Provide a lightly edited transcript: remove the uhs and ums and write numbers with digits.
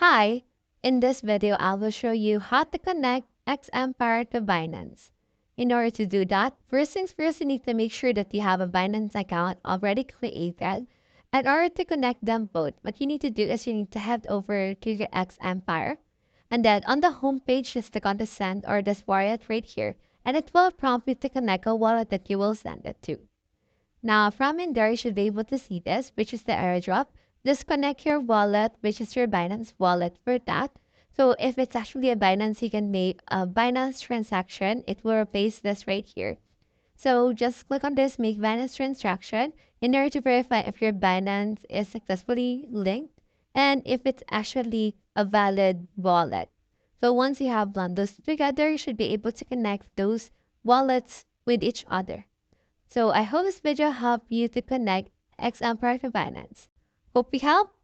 Hi, in this video, I will show you how to connect Xempire to Binance. In order to do that, first things first, you need to make sure that you have a Binance account already created. In order to connect them both, what you need to do is you need to head over to your Xempire. And then on the home page, just click on the send or the wallet right here. And it will prompt you to connect a wallet that you will send it to. Now, from in there, you should be able to see this, which is the airdrop. Disconnect your wallet, which is your Binance wallet for that. So if it's actually a Binance, you can make a Binance transaction. It will replace this right here. So just click on this, make Binance transaction in order to verify if your Binance is successfully linked and if it's actually a valid wallet. So once you have done those together, you should be able to connect those wallets with each other. So I hope this video helped you to connect Xempire to Binance. Hope we helped.